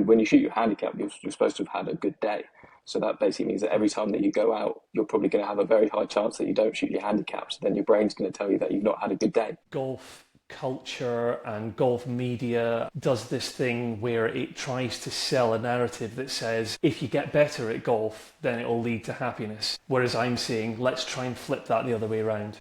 when you shoot your handicap, you're supposed to have had a good day. So that basically means that every time that you go out, you're probably going to have a very high chance that you don't shoot your handicap. So then your brain's going to tell you that you've not had a good day. Golf culture and golf media does this thing where it tries to sell a narrative that says if you get better at golf, then it will lead to happiness. Whereas I'm saying, let's try and flip that the other way around.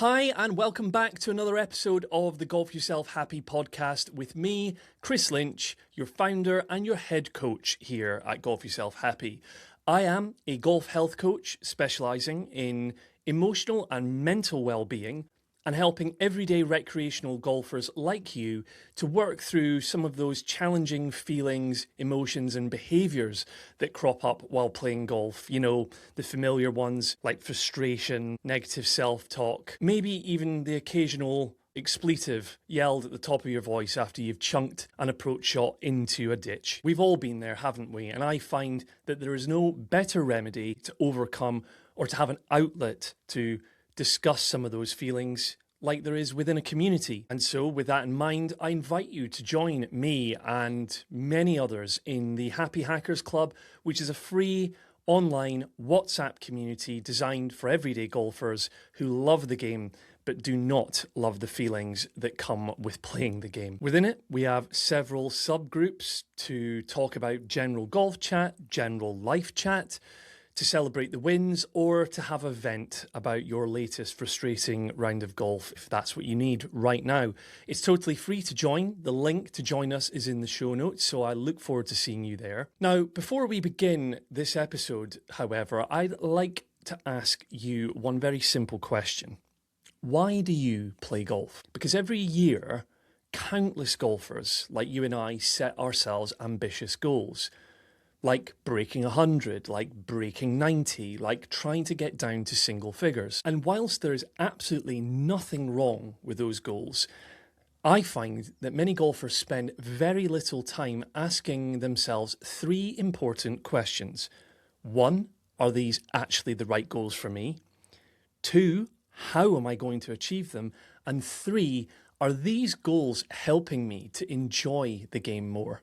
Hi, and welcome back to another episode of the Golf Yourself Happy podcast with me, Kris Lynch, your founder and your head coach here at Golf Yourself Happy. I am a golf health coach specialising in emotional and mental well-being and helping everyday recreational golfers like you to work through some of those challenging feelings, emotions and behaviours that crop up while playing golf. You know, the familiar ones like frustration, negative self-talk, maybe even the occasional expletive yelled at the top of your voice after you've chunked an approach shot into a ditch. We've all been there, haven't we? And I find that there is no better remedy to overcome or to have an outlet to discuss some of those feelings like there is within a community. And so with that in mind, I invite you to join me and many others in the Happy Hackers Club, which is a free online WhatsApp community designed for everyday golfers who love the game but do not love the feelings that come with playing the game. Within it, we have several subgroups to talk about general golf chat, general life chat, to celebrate the wins, or to have a vent about your latest frustrating round of golf, if that's what you need right now. It's totally free to join. The link to join us is in the show notes, so I look forward to seeing you there. Now, before we begin this episode, however, I'd like to ask you one very simple question. Why do you play golf? Because every year, countless golfers like you and I set ourselves ambitious goals. Like breaking 100, like breaking 90, like trying to get down to single figures. And whilst there is absolutely nothing wrong with those goals, I find that many golfers spend very little time asking themselves three important questions. One, are these actually the right goals for me? Two, how am I going to achieve them? And three, are these goals helping me to enjoy the game more?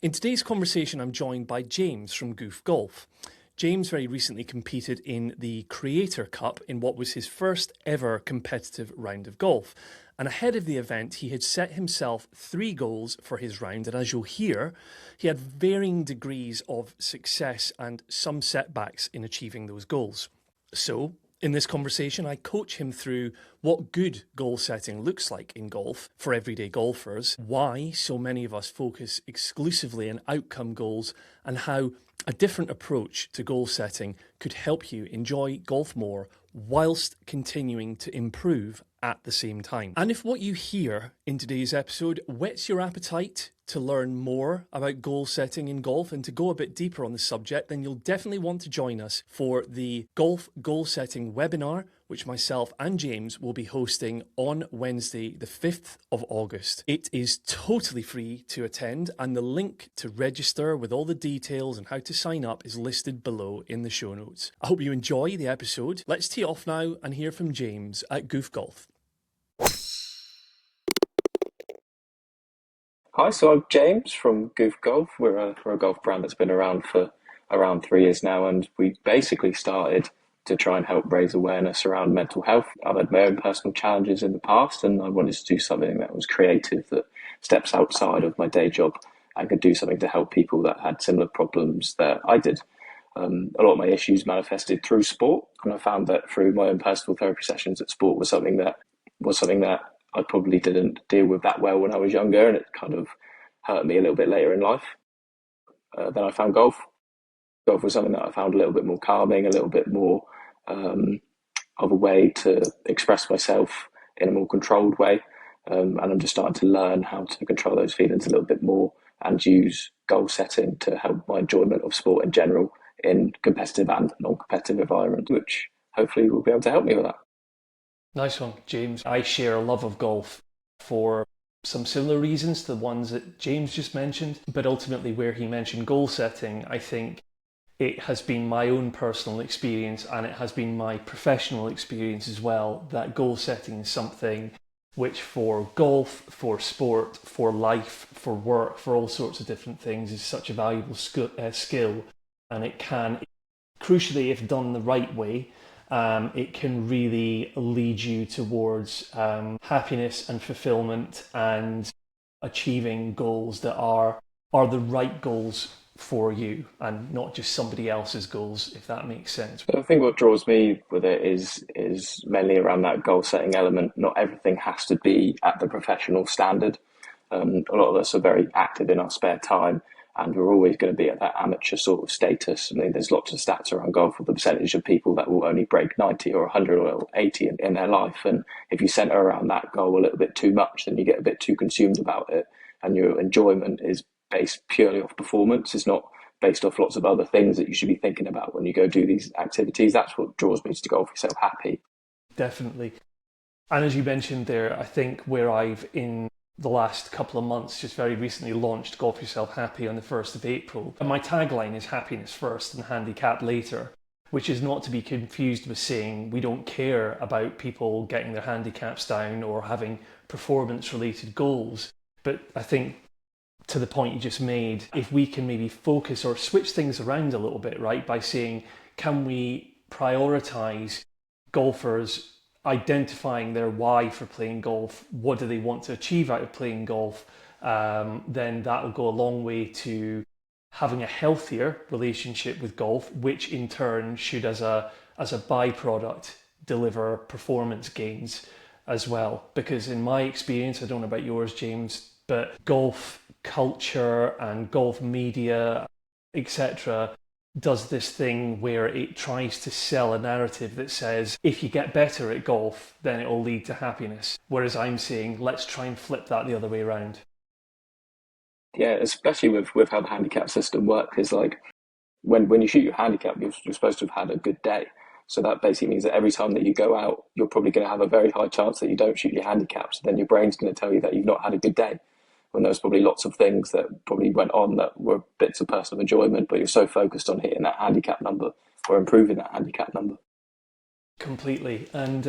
In today's conversation, I'm joined by James from Goof Golf. James very recently competed in the Creator Cup in what was his first ever competitive round of golf. And ahead of the event, he had set himself 3 goals for his round. And as you'll hear, he had varying degrees of success and some setbacks in achieving those goals. So, in this conversation, I coach him through what good goal setting looks like in golf for everyday golfers, why so many of us focus exclusively on outcome goals, and how a different approach to goal setting could help you enjoy golf more whilst continuing to improve at the same time. And if what you hear in today's episode whets your appetite to learn more about goal setting in golf and to go a bit deeper on the subject, then you'll definitely want to join us for the Golf Goal Setting webinar, which myself and James will be hosting on Wednesday, the 5th of August. It is totally free to attend, and the link to register with all the details and how to sign up is listed below in the show notes. I hope you enjoy the episode. Let's tee off now and hear from James at Goof Golf. Hi, so I'm James from Goof Golf. We're a golf brand that's been around for around 3 years now, and we basically started to try and help raise awareness around mental health. I've had my own personal challenges in the past, and I wanted to do something that was creative, that steps outside of my day job and could do something to help people that had similar problems that I did. A lot of my issues manifested through sport, and I found that through my own personal therapy sessions that sport was something that I probably didn't deal with that well when I was younger, and it kind of hurt me a little bit later in life. Then I found golf. Golf was something that I found a little bit more calming, a little bit more of a way to express myself in a more controlled way. And I'm just starting to learn how to control those feelings a little bit more and use goal setting to help my enjoyment of sport in general in competitive and non-competitive environments, which hopefully will be able to help me with that. Nice one, James. I share a love of golf for some similar reasons to the ones that James just mentioned, but ultimately where he mentioned goal setting, I think it has been my own personal experience and it has been my professional experience as well, that goal setting is something which for golf, for sport, for life, for work, for all sorts of different things is such a valuable skill, and it can, crucially if done the right way, it can really lead you towards happiness and fulfillment and achieving goals that are the right goals for you and not just somebody else's goals, if that makes sense. I think what draws me with it is mainly around that goal setting element. Not everything has to be at the professional standard. A lot of us are very active in our spare time, and we're always going to be at that amateur sort of status. I mean, there's lots of stats around golf with the percentage of people that will only break 90 or 100 or 80 in their life. And if you centre around that goal a little bit too much, then you get a bit too consumed about it, and your enjoyment is based purely off performance. It's not based off lots of other things that you should be thinking about when you go do these activities. That's what draws me to Golf Yourself Happy. Definitely. And as you mentioned there, I think where I've in the last couple of months just very recently launched Golf Yourself Happy on the 1st of April. And my tagline is happiness first and handicap later, which is not to be confused with saying we don't care about people getting their handicaps down or having performance related goals. But I think to the point you just made, if we can maybe focus or switch things around a little bit, right, by saying, can we prioritize golfers identifying their why for playing golf, what do they want to achieve out of playing golf, then that will go a long way to having a healthier relationship with golf, which in turn should, as a byproduct, deliver performance gains as well. Because in my experience, I don't know about yours, James, but golf culture and golf media, etc., does this thing where it tries to sell a narrative that says if you get better at golf, then it will lead to happiness. Whereas I'm saying let's try and flip that the other way around. Yeah, especially with how the handicap system works, is like when you shoot your handicap, you're supposed to have had a good day. So that basically means that every time that you go out, you're probably going to have a very high chance that you don't shoot your handicap. So then your brain's going to tell you that you've not had a good day, when there's probably lots of things that probably went on that were bits of personal enjoyment, but you're so focused on hitting that handicap number or improving that handicap number. Completely. And,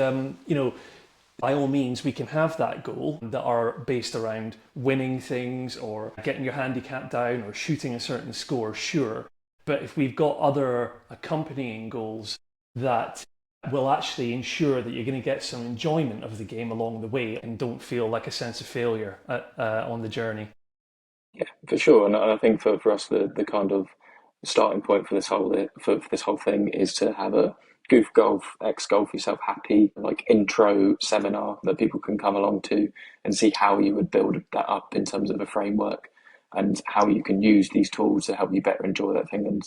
by all means, we can have that goal that are based around winning things or getting your handicap down or shooting a certain score, sure. But if we've got other accompanying goals that will actually ensure that you're going to get some enjoyment of the game along the way and don't feel like a sense of failure on the journey. Yeah, for sure. And I think for us, the kind of starting point for this whole thing is to have a Goof Golf X Golf Yourself Happy like intro seminar that people can come along to and see how you would build that up in terms of a framework and how you can use these tools to help you better enjoy that thing. And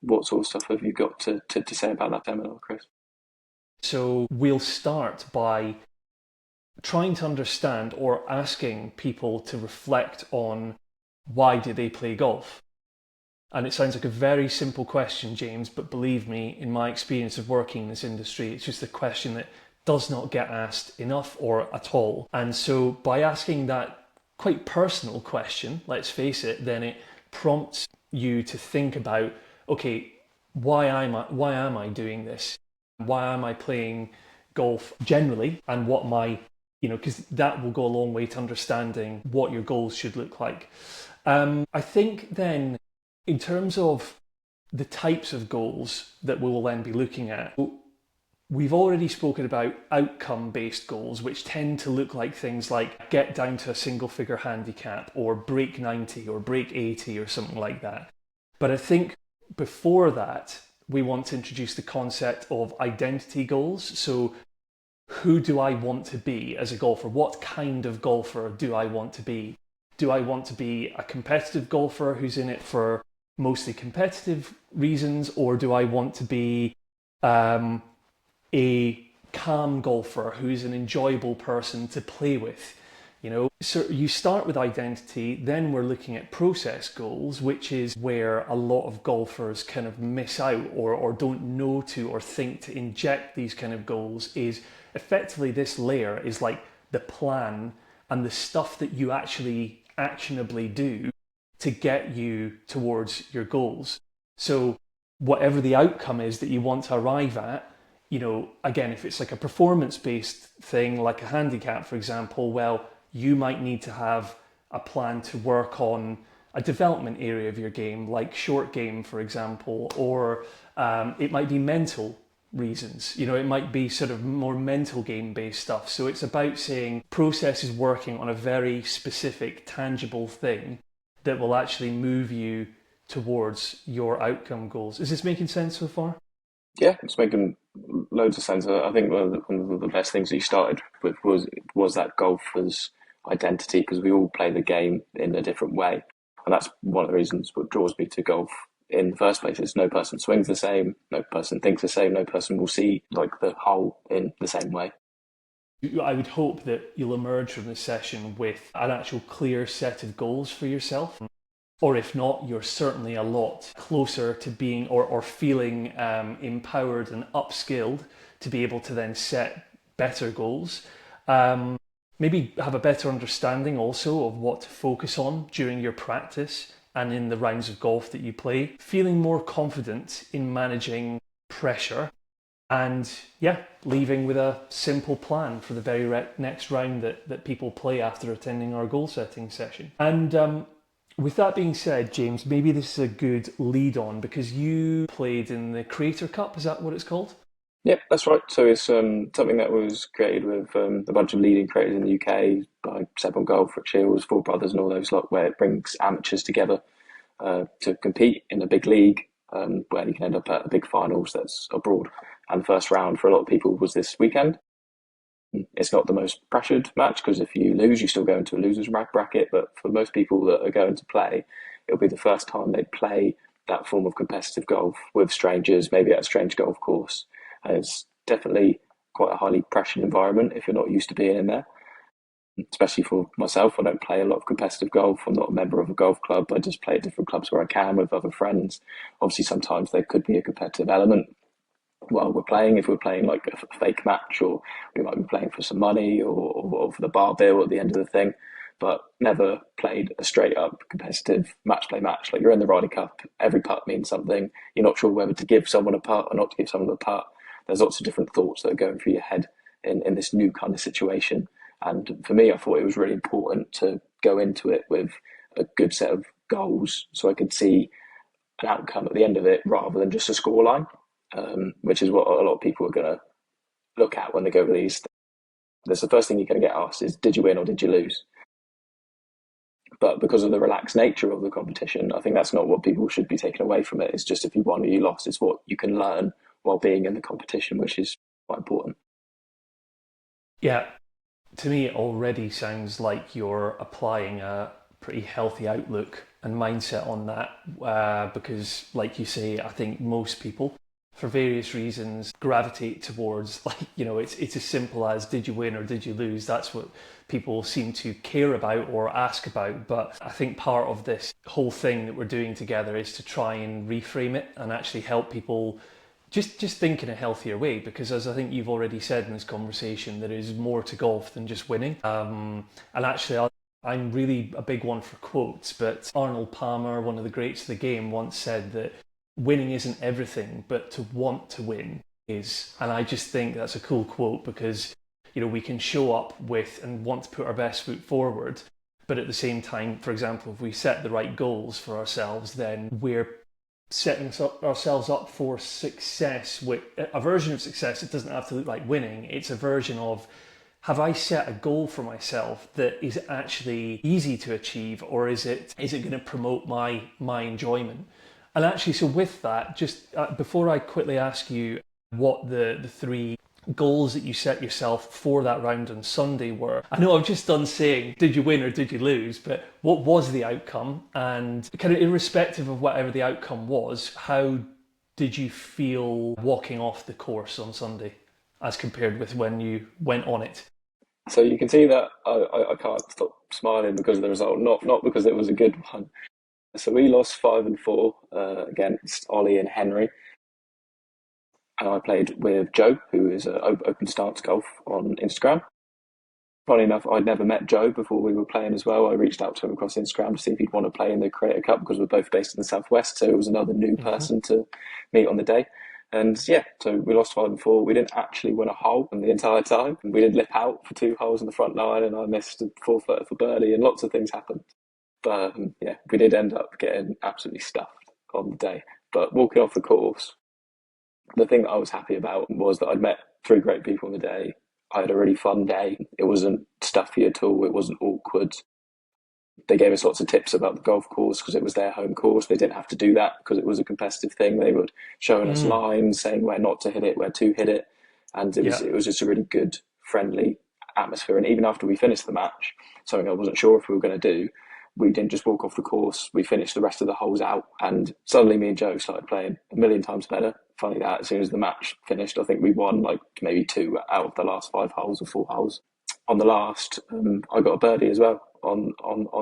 what sort of stuff have you got to say about that seminar, Kris? So we'll start by trying to understand or asking people to reflect on why do they play golf. And it sounds like a very simple question, James, but believe me, in my experience of working in this industry, it's just a question that does not get asked enough or at all. And so by asking that quite personal question, let's face it, then it prompts you to think about, okay, why am I doing this? Why am I playing golf generally? And what my, because that will go a long way to understanding what your goals should look like. I think then, in terms of the types of goals that we will then be looking at, we've already spoken about outcome-based goals, which tend to look like things like get down to a single-figure handicap or break 90 or break 80 or something like that. But I think before that, we want to introduce the concept of identity goals. So who do I want to be as a golfer? What kind of golfer do I want to be? Do I want to be a competitive golfer who's in it for mostly competitive reasons, or do I want to be a calm golfer who's an enjoyable person to play with? So you start with identity, then we're looking at process goals, which is where a lot of golfers kind of miss out or don't know to or think to inject these kind of goals. Is effectively this layer is like the plan and the stuff that you actually actionably do to get you towards your goals. So whatever the outcome is that you want to arrive at, again, if it's like a performance-based thing, like a handicap, for example, well, you might need to have a plan to work on a development area of your game, like short game, for example, or it might be mental reasons. It might be sort of more mental game based stuff. So it's about saying process is working on a very specific, tangible thing that will actually move you towards your outcome goals. Is this making sense so far? Yeah, it's making loads of sense. I think one of the best things that you started with was that golfer's identity, because we all play the game in a different way, and that's one of the reasons what draws me to golf in the first place. Is no person swings the same, no person thinks the same, no person will see like the whole in the same way. I would hope that you'll emerge from this session with an actual clear set of goals for yourself. Or if not, you're certainly a lot closer to being or feeling empowered and upskilled to be able to then set better goals. Maybe have a better understanding also of what to focus on during your practice and in the rounds of golf that you play. Feeling more confident in managing pressure and leaving with a simple plan for the very next round that people play after attending our goal setting session. And with that being said, James, maybe this is a good lead on because you played in the Creator Cup, is that what it's called? Yep, that's right. So it's something that was created with a bunch of leading creators in the UK by Seb on Golf, Rich Hills, Four Brothers, and all those lot, where it brings amateurs together to compete in a big league, where you can end up at a big finals that's abroad. And the first round for a lot of people was this weekend. It's not the most pressured match because if you lose, you still go into a loser's bracket. But for most people that are going to play, it'll be the first time they play that form of competitive golf with strangers, maybe at a strange golf course. And it's definitely quite a highly pressured environment if you're not used to being in there. Especially for myself, I don't play a lot of competitive golf. I'm not a member of a golf club. I just play at different clubs where I can with other friends. Obviously, sometimes there could be a competitive element while we're playing, if we're playing like a fake match, or we might be playing for some money or for the bar bill at the end of the thing, but never played a straight up competitive match play match. Like you're in the Ryder Cup, every putt means something. You're not sure whether to give someone a putt or not to give someone a putt. There's lots of different thoughts that are going through your head in this new kind of situation. And for me, I thought it was really important to go into it with a good set of goals so I could see an outcome at the end of it rather than just a scoreline, which is what a lot of people are going to look at when they go to these. That's the first thing you're going to get asked is, did you win or did you lose? But because of the relaxed nature of the competition, I think that's not what people should be taking away from it. It's just if you won or you lost, it's what you can learn while being in the competition, which is quite important. Yeah, to me, it already sounds like you're applying a pretty healthy outlook and mindset on that because, like you say, I think most people, for various reasons, gravitate towards it's as simple as did you win or did you lose. That's what people seem to care about or ask about. But I think part of this whole thing that we're doing together is to try and reframe it and actually help people just think in a healthier way, because as I think you've already said in this conversation, there is more to golf than just winning. And actually, I'm really a big one for quotes, but Arnold Palmer, one of the greats of the game, once said that winning isn't everything, but to want to win is. And I just think that's a cool quote because, we can show up with and want to put our best foot forward, but at the same time, for example, if we set the right goals for ourselves, then we're setting ourselves up for success, with a version of success. It doesn't have to look like winning. It's a version of, have I set a goal for myself that is actually easy to achieve, or is it going to promote my enjoyment? And actually, so with that, just before I quickly ask you what the three goals that you set yourself for that round on Sunday were. I know I've just done saying, did you win or did you lose? But what was the outcome? And kind of irrespective of whatever the outcome was, how did you feel walking off the course on Sunday as compared with when you went on it? So you can see that I can't stop smiling because of the result, not because it was a good one. So we lost 5-4 against Ollie and Henry, and I played with Joe, who is Open Stance Golf on Instagram. Funny enough, I'd never met Joe before we were playing as well. I reached out to him across Instagram to see if he'd want to play in the Creator Cup because we're both based in the Southwest, so it was another new Hmm. person to meet on the day. And yeah, so we lost 5-4. We didn't actually win a hole in the entire time. We did lip out for 2 holes in the front nine, and I missed a 4-footer for birdie, and lots of things happened. But yeah, we did end up getting absolutely stuffed on the day. But walking off the course, the thing that I was happy about was that I'd met three great people on the day. I had a really fun day. It wasn't stuffy at all. It wasn't awkward. They gave us lots of tips about the golf course because it was their home course. They didn't have to do that because it was a competitive thing. They were showing us Mm. lines, saying where not to hit it, where to hit it, and it was Yeah. it was just a really good, friendly atmosphere. And even after we finished the match, something I wasn't sure if we were going to do, we didn't just walk off the course. We finished the rest of the holes out, and suddenly me and Joe started playing a million times better. Funny that as soon as the match finished, I think we won like maybe two out of the last 5 holes or 4 holes. On the last, I got a birdie as well on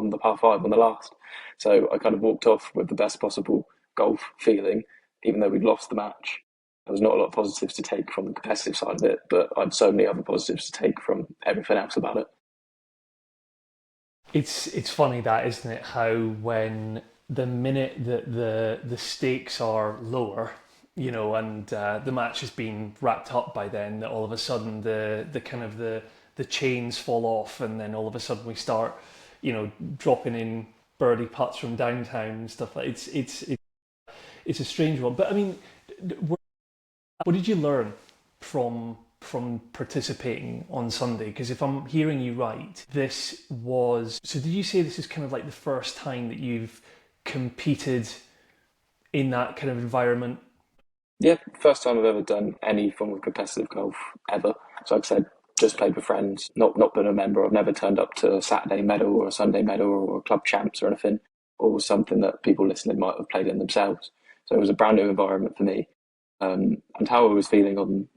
the par five on the last. So I kind of walked off with the best possible golf feeling, even though we'd lost the match. There was not a lot of positives to take from the competitive side of it, but I had so many other positives to take from everything else about it. It's funny that, isn't it? How when the minute that the stakes are lower, and the match has been wrapped up by then, that all of a sudden the kind of the chains fall off, and then all of a sudden we start, dropping in birdie putts from downtown and stuff like it's a strange one. But I mean, what did you learn from participating on Sunday? Because if I'm hearing you right, this was so. Did you say this is kind of like the first time that you've competed in that kind of environment? Yeah, first time I've ever done any form of competitive golf ever. So like I said, just played with friends, not been a member. I've never turned up to a Saturday medal or a Sunday medal or a club champs or anything, or something that people listening might have played in themselves. So it was a brand new environment for me. And how I was feeling on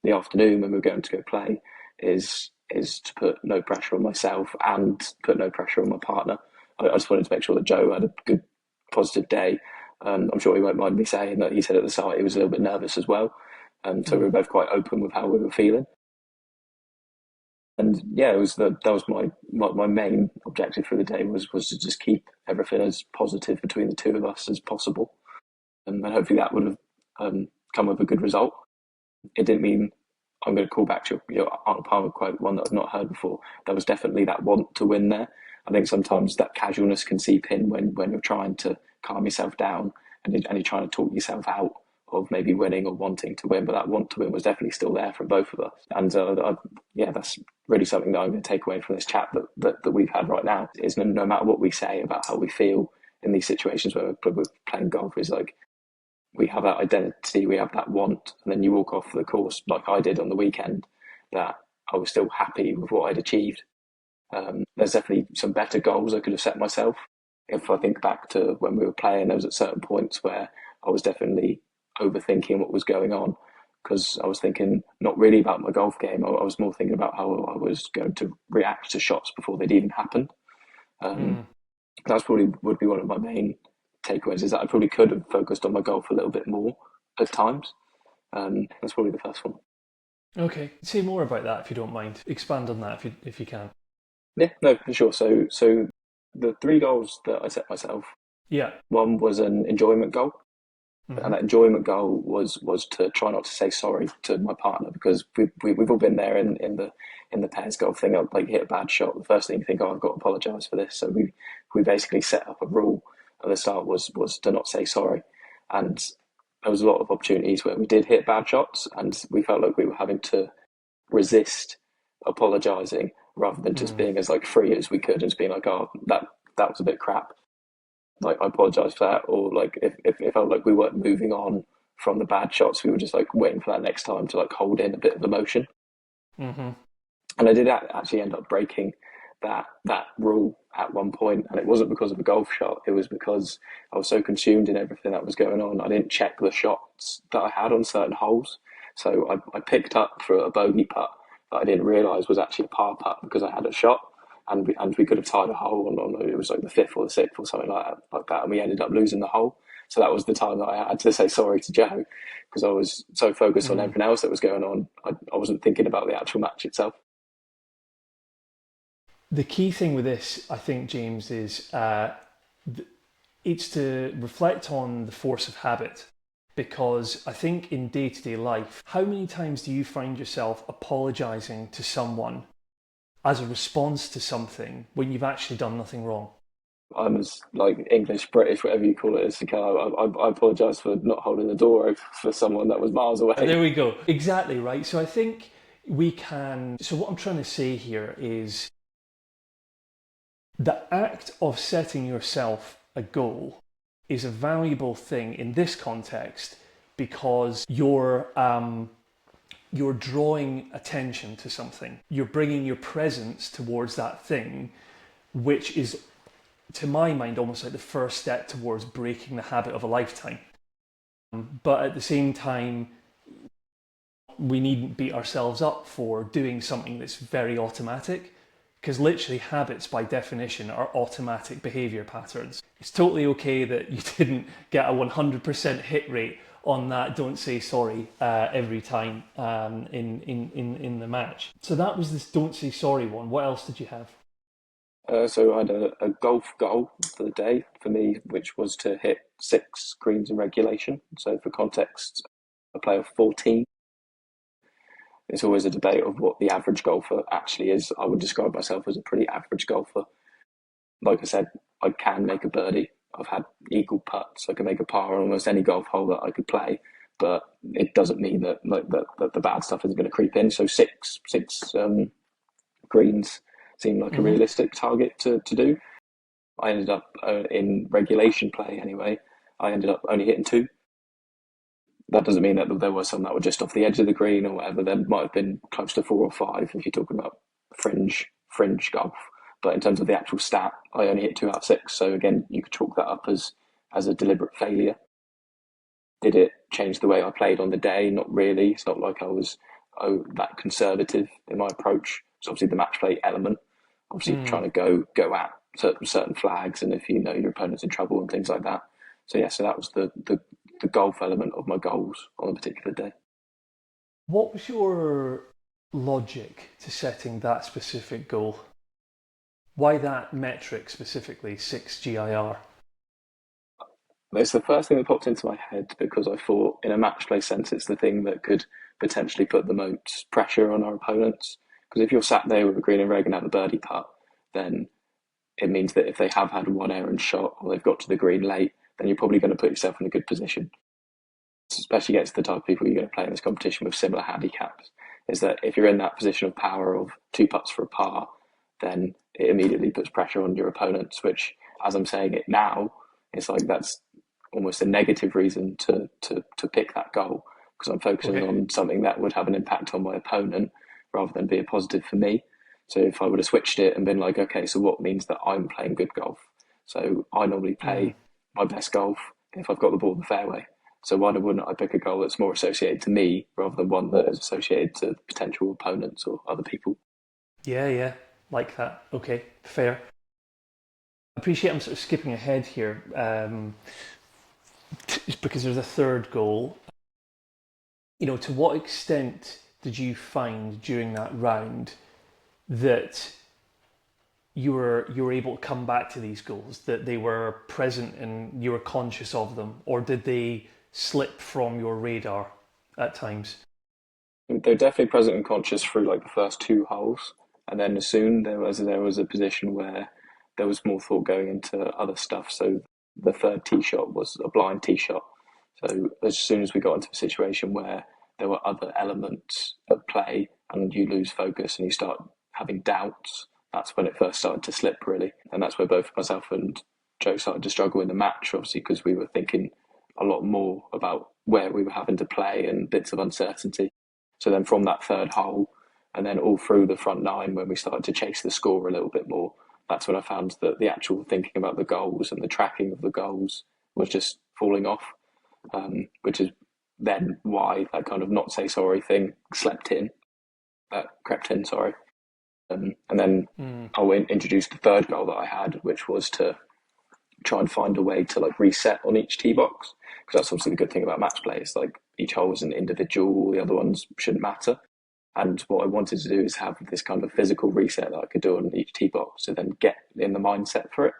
the afternoon when we were going to go play is to put no pressure on myself and put no pressure on my partner. I just wanted to make sure that Joe had a good, positive day. I'm sure he won't mind me saying that he said at the start he was a little bit nervous as well. So we Mm. were both quite open with how we were feeling. And yeah, that was my main objective for the day was to just keep everything as positive between the two of us as possible, and hopefully that would have come with a good result. It didn't mean I'm going to call back to your Arnold Palmer quote, one that I've not heard before. There was definitely that want to win there. I think sometimes that casualness can seep in when you're trying to calm yourself down and you're trying to talk yourself out of maybe winning or wanting to win. But that want to win was definitely still there from both of us. And yeah, that's really something that I'm going to take away from this chat that we've had right now. Is no matter what we say about how we feel in these situations where we're playing golf, is like we have that identity, we have that want, and then you walk off the course like I did on the weekend, that I was still happy with what I'd achieved. There's definitely some better goals I could have set myself. If I think back to when we were playing, there was at certain points where I was definitely overthinking what was going on because I was thinking not really about my golf game. I was more thinking about how I was going to react to shots before they'd even happened. Um, Mm. that's probably would be one of my main takeaways is that I probably could have focused on my golf a little bit more at times. That's probably the first one. Okay, say more about that if you don't mind. Expand on that if you can. Yeah, no, for sure. So the three goals that I set myself, Yeah. one was an enjoyment goal, Hmm. and that enjoyment goal was to try not to say sorry to my partner because we've all been there in the pairs golf thing. I'll like hit a bad shot. The first thing you think, oh, I've got to apologise for this. So we basically set up a rule at the start was to not say sorry, and there was a lot of opportunities where we did hit bad shots, and we felt like we were having to resist apologising rather than just Mm. being as like free as we could and just being like, oh, that was a bit crap, like I apologise for that, or like if it felt like we weren't moving on from the bad shots, we were just like waiting for that next time to like hold in a bit of emotion. Hmm. And I did actually end up breaking that rule at one point, and it wasn't because of a golf shot. It was because I was so consumed in everything that was going on. I didn't check the shots that I had on certain holes. So I picked up for a bogey putt that I didn't realise was actually a par putt because I had a shot. And we could have tied a hole on it was like the fifth or the sixth or something like that, and we ended up losing the hole. So that was the time that I had to say sorry to Joe because I was so focused on everything else that was going on. I wasn't thinking about the actual match itself. The key thing with this, I think, James, is it's to reflect on the force of habit. Because I think in day-to-day life, how many times do you find yourself apologising to someone as a response to something when you've actually done nothing wrong? I'm as like English, British, whatever you call it, as I apologise for not holding the door open for someone that was miles away. There we go. Exactly right. So I think we can. So what I'm trying to say here is the act of setting yourself a goal is a valuable thing in this context because you're drawing attention to something. You're bringing your presence towards that thing, which is, to my mind, almost like the first step towards breaking the habit of a lifetime. But at the same time, we needn't beat ourselves up for doing something that's very automatic, because literally habits by definition are automatic behavior patterns. It's totally okay that you didn't get a 100% hit rate on that don't say sorry every time in the match. So that was this don't say sorry one. What else did you have? So I had a golf goal for the day for me, which was to hit 6 greens in regulation. So for context, I play off 14. It's always a debate of what the average golfer actually is. I would describe myself as a pretty average golfer. Like I said, I can make a birdie. I've had eagle putts. I can make a par on almost any golf hole that I could play, but it doesn't mean that that the bad stuff isn't going to creep in. So six greens seemed like a realistic target to do. I ended up in regulation play anyway. I ended up only hitting 2. That doesn't mean that there were some that were just off the edge of the green or whatever. There might have been close to 4 or 5 if you're talking about fringe golf. But in terms of the actual stat, I only hit 2 out of 6. So again, you could chalk that up as a deliberate failure. Did it change the way I played on the day? Not really. It's not like I was that conservative in my approach. It's obviously the match play element. Obviously trying to go at certain flags, and if you know your opponent's in trouble and things like that. So yeah, so that was the golf element of my goals on a particular day. What was your logic to setting that specific goal? Why that metric specifically, 6 GIR? It's the first thing that popped into my head because I thought in a match play sense it's the thing that could potentially put the most pressure on our opponents. Because if you're sat there with a green and reg and have a birdie putt, then it means that if they have had one errant shot or they've got to the green late, then you're probably going to put yourself in a good position. Especially against the type of people you're going to play in this competition with similar handicaps, is that if you're in that position of power of 2 putts for a par, then it immediately puts pressure on your opponents, which, as I'm saying it now, it's like that's almost a negative reason to pick that goal, because I'm focusing on something that would have an impact on my opponent rather than be a positive for me. So if I would have switched it and been like, okay, so what means that I'm playing good golf? So I normally play my best golf if I've got the ball in the fairway. So why wouldn't I pick a goal that's more associated to me rather than one that is associated to potential opponents or other people? Yeah, like that. Okay, fair. I appreciate I'm sort of skipping ahead here because there's a third goal. You know, to what extent did you find during that round that you were able to come back to these goals, that they were present and you were conscious of them, or did they slip from your radar at times? They're definitely present and conscious through like the first 2 holes, and then soon there was a position where there was more thought going into other stuff. So the third tee shot was a blind tee shot. So as soon as we got into a situation where there were other elements at play and you lose focus and you start having doubts, that's when it first started to slip, really. And that's where both myself and Joe started to struggle in the match, obviously, because we were thinking a lot more about where we were having to play and bits of uncertainty. So then from that third hole, and then all through the front 9, when we started to chase the score a little bit more, that's when I found that the actual thinking about the goals and the tracking of the goals was just falling off, which is then why that kind of not say sorry thing slept in. that crept in. Sorry, and then Mm. I introduced the third goal that I had, which was to try and find a way to like reset on each tee box, because that's obviously the good thing about match play is like each hole is an individual, all the other ones shouldn't matter. And what I wanted to do is have this kind of physical reset that I could do on each tee box to then get in the mindset for it.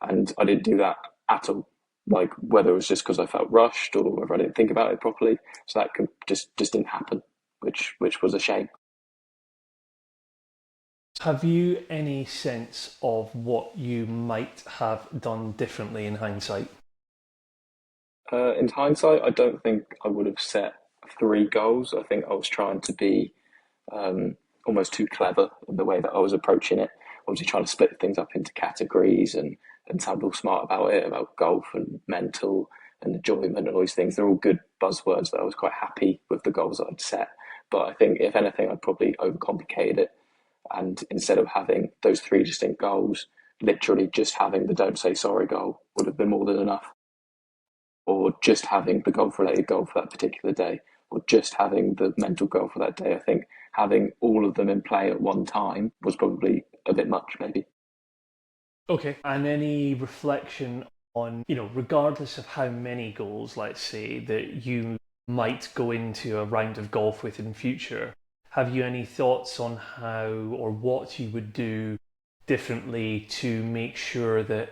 And I didn't do that at all. Like whether it was just because I felt rushed or whether I didn't think about it properly, so that could just didn't happen, which was a shame. Have you any sense of what you might have done differently in hindsight? In hindsight, I don't think I would have set three goals. I think I was trying to be almost too clever in the way that I was approaching it. Obviously, trying to split things up into categories and sound all smart about it, about golf and mental and enjoyment and all these things. They're all good buzzwords that I was quite happy with the goals that I'd set. But I think, if anything, I'd probably overcomplicated it. And instead of having those three distinct goals, literally just having the don't say sorry goal would have been more than enough, or just having the golf related goal for that particular day, or just having the mental goal for that day. I think having all of them in play at one time was probably a bit much, maybe. Okay. And any reflection on, regardless of how many goals, let's say, that you might go into a round of golf with in future, have you any thoughts on how or what you would do differently to make sure that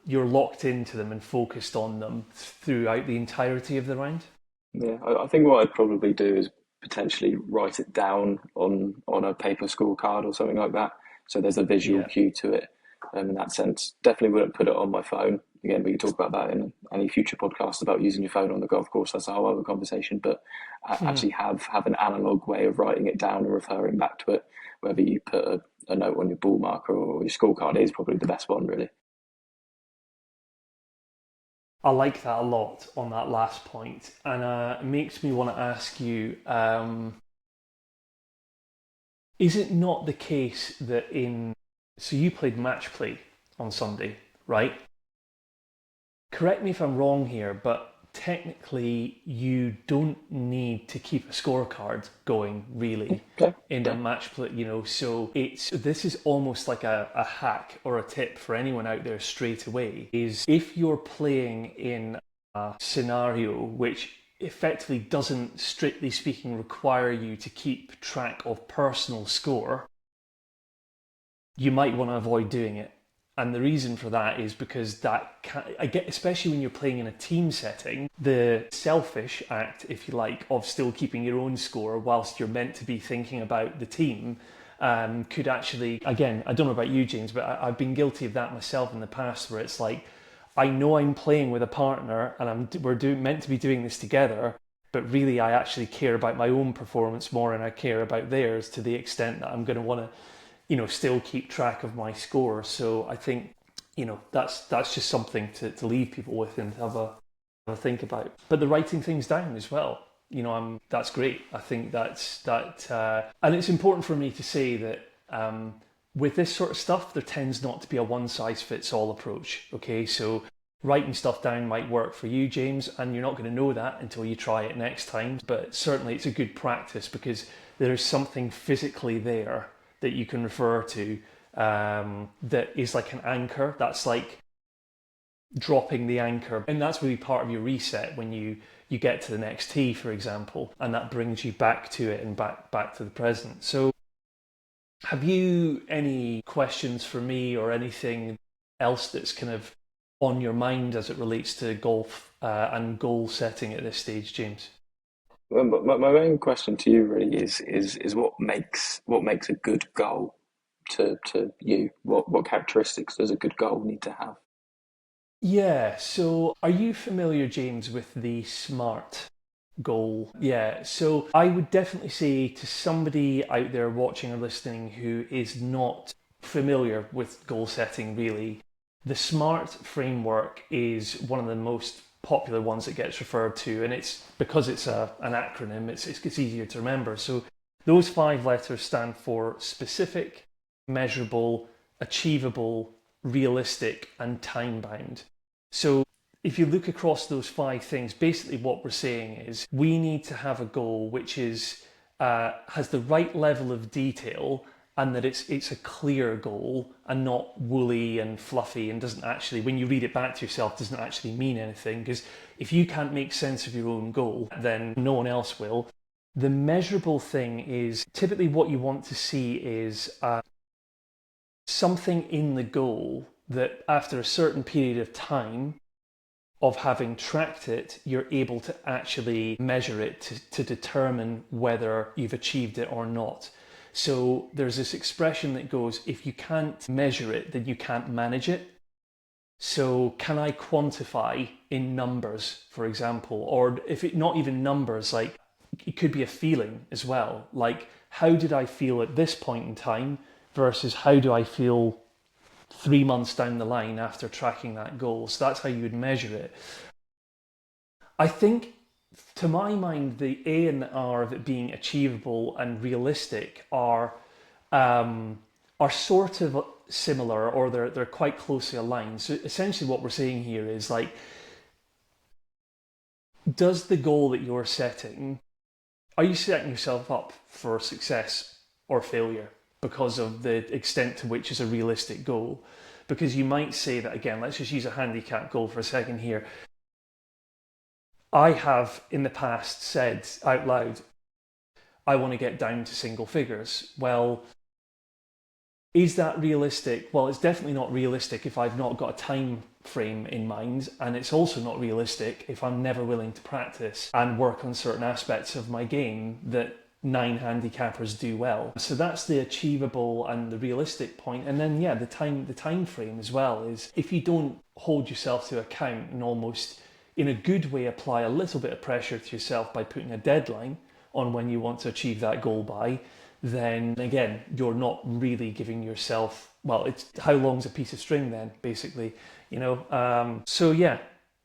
you're locked into them and focused on them throughout the entirety of the round? Yeah, I think what I'd probably do is potentially write it down on a paper scorecard or something like that. So there's a visual Yeah. cue to it. In that sense, definitely wouldn't put it on my phone. Again, we can talk about that in any future podcast about using your phone on the golf course. That's a whole other conversation. But actually have an analog way of writing it down and referring back to it. Whether you put a note on your ball marker or your scorecard is probably the best one, really. I like that a lot on that last point, and it makes me want to ask you: is it not the case that so you played match play on Sunday, right? Correct me if I'm wrong here, but technically you don't need to keep a scorecard going really Okay. in a Yeah. match play, so this is almost like a hack or a tip for anyone out there straight away, is if you're playing in a scenario which effectively doesn't, strictly speaking, require you to keep track of personal score, you might want to avoid doing it. And the reason for that is because I get, especially when you're playing in a team setting, the selfish act, if you like, of still keeping your own score whilst you're meant to be thinking about the team, could actually, again, I don't know about you, James, but I've been guilty of that myself in the past, where it's like, I know I'm playing with a partner and meant to be doing this together, but really I actually care about my own performance more than I care about theirs, to the extent that I'm going to want to still keep track of my score. So I think, that's just something to leave people with and have a think about. But the writing things down as well, that's great. I think and it's important for me to say that with this sort of stuff, there tends not to be a one size fits all approach. Okay, so writing stuff down might work for you, James, and you're not going to know that until you try it next time. But certainly it's a good practice, because there is something physically there that you can refer to, that is like an anchor. That's like dropping the anchor, and that's really part of your reset when you get to the next tee, for example, and that brings you back to it and back to the present. So have you any questions for me or anything else that's kind of on your mind as it relates to golf and goal setting at this stage, James? Well, my main question to you really is what makes a good goal to you? What characteristics does a good goal need to have? Yeah, so are you familiar, James, with the SMART goal? Yeah, so I would definitely say to somebody out there watching or listening who is not familiar with goal setting, really, the SMART framework is one of the most popular ones that gets referred to, and it's because it's an acronym, it's easier to remember. So those 5 letters stand for specific, measurable, achievable, realistic, and time bound. So if you look across those 5 things, basically what we're saying is we need to have a goal which is has the right level of detail, and that it's a clear goal and not woolly and fluffy, and doesn't actually, when you read it back to yourself, doesn't actually mean anything. Because if you can't make sense of your own goal, then no one else will. The measurable thing is typically what you want to see is something in the goal that after a certain period of time of having tracked it, you're able to actually measure it to determine whether you've achieved it or not. So there's this expression that goes, if you can't measure it, then you can't manage it. So can I quantify in numbers, for example, or if it not even numbers, like it could be a feeling as well. Like, how did I feel at this point in time versus how do I feel 3 months down the line after tracking that goal? So that's how you would measure it. I think, to my mind, the A and the R of it being achievable and realistic are sort of similar, or they're quite closely aligned. So essentially what we're saying here is, like, does the goal that you're setting, are you setting yourself up for success or failure because of the extent to which it's a realistic goal? Because you might say that, again, let's just use a handicap goal for a second here. I have in the past said out loud, I want to get down to single figures. Well, is that realistic? Well, it's definitely not realistic if I've not got a time frame in mind, and it's also not realistic if I'm never willing to practice and work on certain aspects of my game that 9 handicappers do well. So that's the achievable and the realistic point. And then, yeah, the time frame as well is, if you don't hold yourself to account and almost in a good way apply a little bit of pressure to yourself by putting a deadline on when you want to achieve that goal by, then again, you're not really giving yourself, well, it's how long's a piece of string then, basically, you know. So yeah,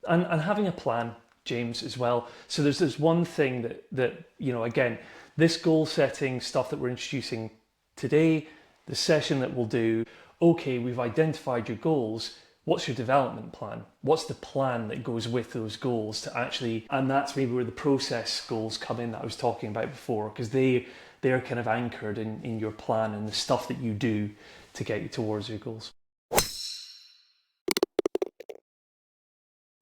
and having a plan, James, as well. So there's this one thing that you know, again, this goal setting stuff that we're introducing today, the session that we'll do, okay, we've identified your goals. What's your development plan? What's the plan that goes with those goals to actually, and that's maybe where the process goals come in that I was talking about before, because they're kind of anchored in your plan and the stuff that you do to get you towards your goals.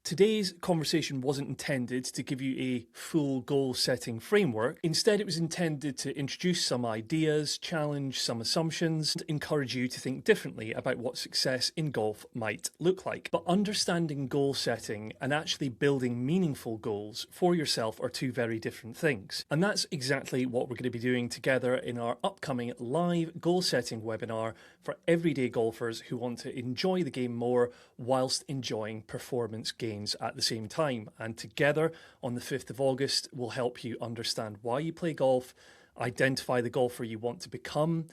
Today's conversation wasn't intended to give you a full goal-setting framework. Instead, it was intended to introduce some ideas, challenge some assumptions, and encourage you to think differently about what success in golf might look like. But understanding goal setting and actually building meaningful goals for yourself are two very different things. And that's exactly what we're going to be doing together in our upcoming live goal-setting webinar for everyday golfers who want to enjoy the game more whilst enjoying performance gains at the same time. And together on the 5th of August, we'll help you understand why you play golf, identify the golfer you want to become,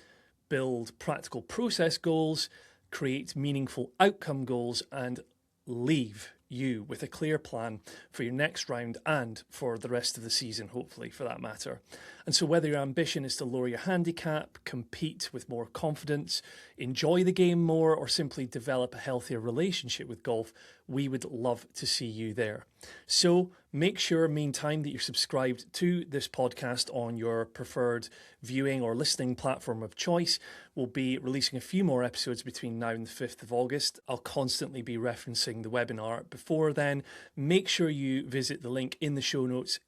build practical process goals, create meaningful outcome goals, and leave you with a clear plan for your next round and for the rest of the season, hopefully, for that matter. And so whether your ambition is to lower your handicap, compete with more confidence, enjoy the game more, or simply develop a healthier relationship with golf, we would love to see you there. So make sure, meantime, that you're subscribed to this podcast on your preferred viewing or listening platform of choice. We'll be releasing a few more episodes between now and the 5th of August. I'll constantly be referencing the webinar before then. Make sure you visit the link in the show notes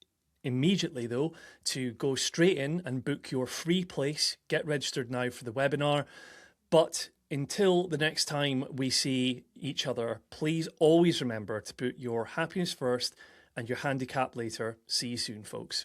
immediately, though, to go straight in and book your free place. Get registered now for the webinar. But until the next time we see each other, please always remember to put your happiness first and your handicap later. See you soon, folks.